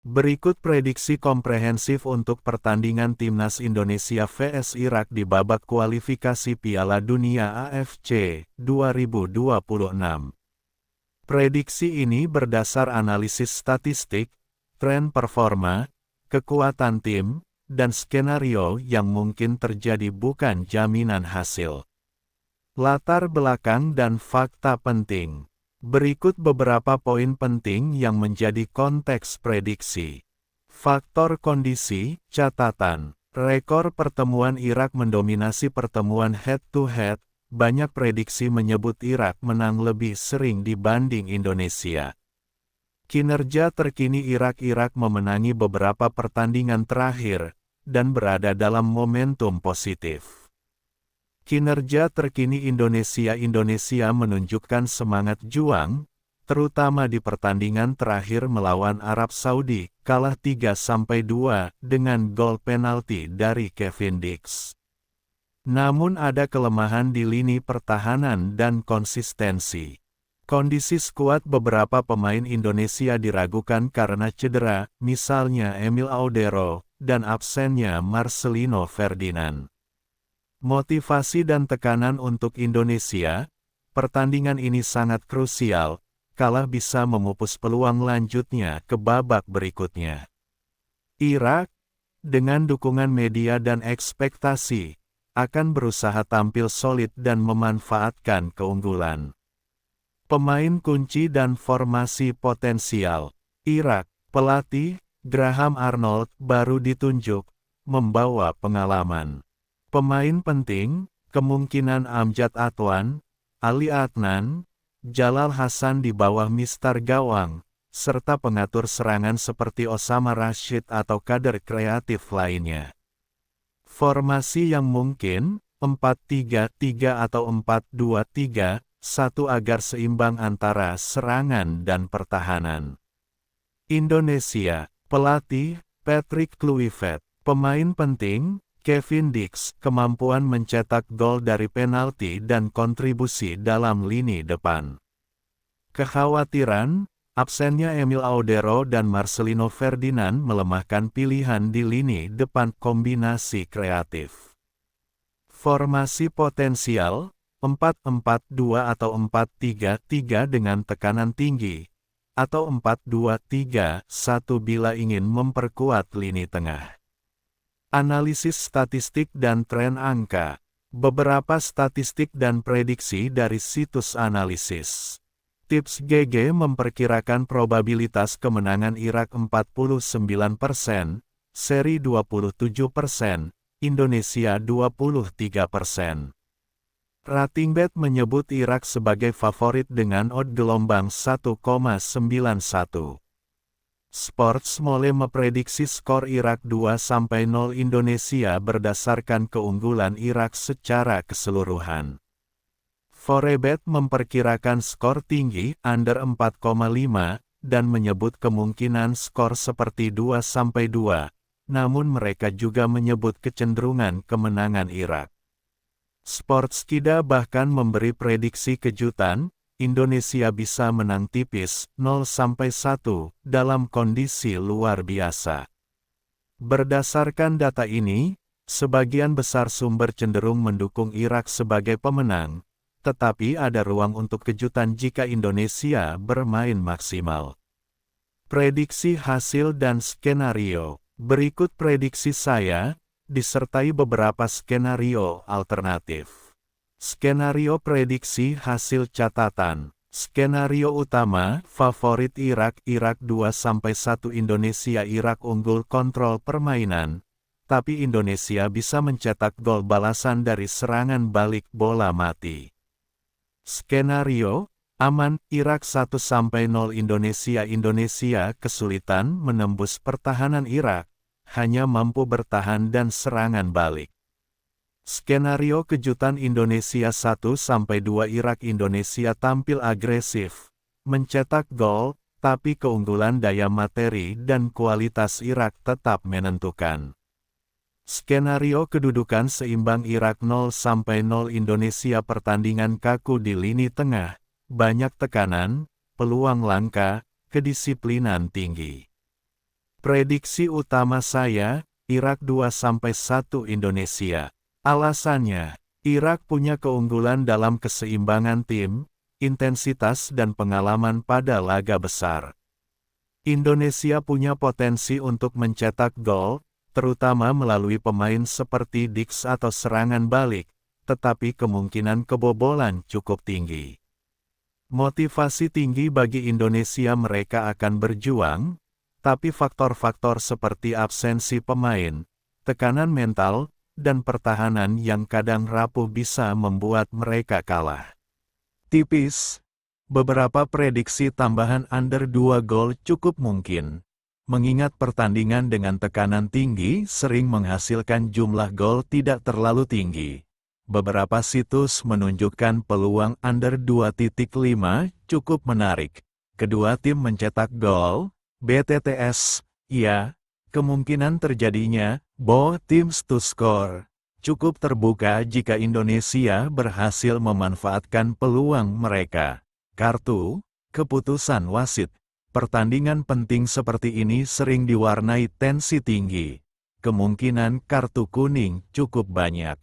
Berikut prediksi komprehensif untuk pertandingan Timnas Indonesia vs Irak di babak kualifikasi Piala Dunia AFC 2026. Prediksi ini berdasar analisis statistik, tren performa, kekuatan tim, dan skenario yang mungkin terjadi, bukan jaminan hasil. Latar belakang dan fakta penting. Berikut beberapa poin penting yang menjadi konteks prediksi. Faktor kondisi, catatan. Rekor pertemuan Irak mendominasi pertemuan head-to-head, banyak prediksi menyebut Irak menang lebih sering dibanding Indonesia. Kinerja terkini Irak memenangi beberapa pertandingan terakhir, dan berada dalam momentum positif. Kinerja terkini Indonesia menunjukkan semangat juang, terutama di pertandingan terakhir melawan Arab Saudi, kalah 3-2 dengan gol penalti dari Kevin Dix. Namun ada kelemahan di lini pertahanan dan konsistensi. Kondisi skuad beberapa pemain Indonesia diragukan karena cedera, misalnya Emil Audero, dan absennya Marcelino Ferdinand. Motivasi dan tekanan untuk Indonesia, pertandingan ini sangat krusial, kalah bisa memupus peluang lanjutnya ke babak berikutnya. Irak, dengan dukungan media dan ekspektasi, akan berusaha tampil solid dan memanfaatkan keunggulan. Pemain kunci dan formasi potensial. Irak, pelatih, Graham Arnold, baru ditunjuk, membawa pengalaman. Pemain penting, kemungkinan Amjad Atwan, Ali Adnan, Jalal Hasan di bawah mistar gawang, serta pengatur serangan seperti Osama Rashid atau kader kreatif lainnya. Formasi yang mungkin, 4-3-3 atau 4-2-3-1 agar seimbang antara serangan dan pertahanan. Indonesia, pelatih, Patrick Kluivert, pemain penting, Kevin Dix, kemampuan mencetak gol dari penalti dan kontribusi dalam lini depan. Kekhawatiran, absennya Emil Audero dan Marcelino Ferdinand melemahkan pilihan di lini depan kombinasi kreatif. Formasi potensial, 4-4-2 atau 4-3-3 dengan tekanan tinggi, atau 4-2-3-1 bila ingin memperkuat lini tengah. Analisis statistik dan tren angka. Beberapa statistik dan prediksi dari situs analisis. Tips GG memperkirakan probabilitas kemenangan Irak 49%, seri 27%, Indonesia 23%. Ratingbet menyebut Irak sebagai favorit dengan odd gelombang 1,91. Sportsmole memprediksi skor Irak 2-0 Indonesia berdasarkan keunggulan Irak secara keseluruhan. Forebet memperkirakan skor tinggi, under 4,5, dan menyebut kemungkinan skor seperti 2-2, namun mereka juga menyebut kecenderungan kemenangan Irak. Sportskida bahkan memberi prediksi kejutan, Indonesia bisa menang tipis 0-1 dalam kondisi luar biasa. Berdasarkan data ini, sebagian besar sumber cenderung mendukung Irak sebagai pemenang, tetapi ada ruang untuk kejutan jika Indonesia bermain maksimal. Prediksi hasil dan skenario. Berikut prediksi saya, disertai beberapa skenario alternatif. Skenario prediksi hasil catatan. Skenario utama, favorit Irak 2-1 Indonesia. Irak unggul kontrol permainan, tapi Indonesia bisa mencetak gol balasan dari serangan balik bola mati. Skenario, aman, Irak 1-0 Indonesia. Indonesia kesulitan menembus pertahanan Irak, hanya mampu bertahan dan serangan balik. Skenario kejutan Indonesia 1-2 Irak. Indonesia tampil agresif, mencetak gol, tapi keunggulan daya materi dan kualitas Irak tetap menentukan. Skenario kedudukan seimbang Irak 0-0 Indonesia. Pertandingan kaku di lini tengah, banyak tekanan, peluang langka, kedisiplinan tinggi. Prediksi utama saya, Irak 2-1 Indonesia. Alasannya, Irak punya keunggulan dalam keseimbangan tim, intensitas dan pengalaman pada laga besar. Indonesia punya potensi untuk mencetak gol, terutama melalui pemain seperti Dix atau serangan balik, tetapi kemungkinan kebobolan cukup tinggi. Motivasi tinggi bagi Indonesia, mereka akan berjuang, tapi faktor-faktor seperti absensi pemain, tekanan mental, dan pertahanan yang kadang rapuh bisa membuat mereka kalah. Tipis, beberapa prediksi tambahan under 2 gol cukup mungkin. Mengingat pertandingan dengan tekanan tinggi sering menghasilkan jumlah gol tidak terlalu tinggi. Beberapa situs menunjukkan peluang under 2.5 cukup menarik. Kedua tim mencetak gol, BTTS, ya, kemungkinan terjadinya, both teams to score, cukup terbuka jika Indonesia berhasil memanfaatkan peluang mereka. Kartu, keputusan wasit. Pertandingan penting seperti ini sering diwarnai tensi tinggi. Kemungkinan kartu kuning cukup banyak.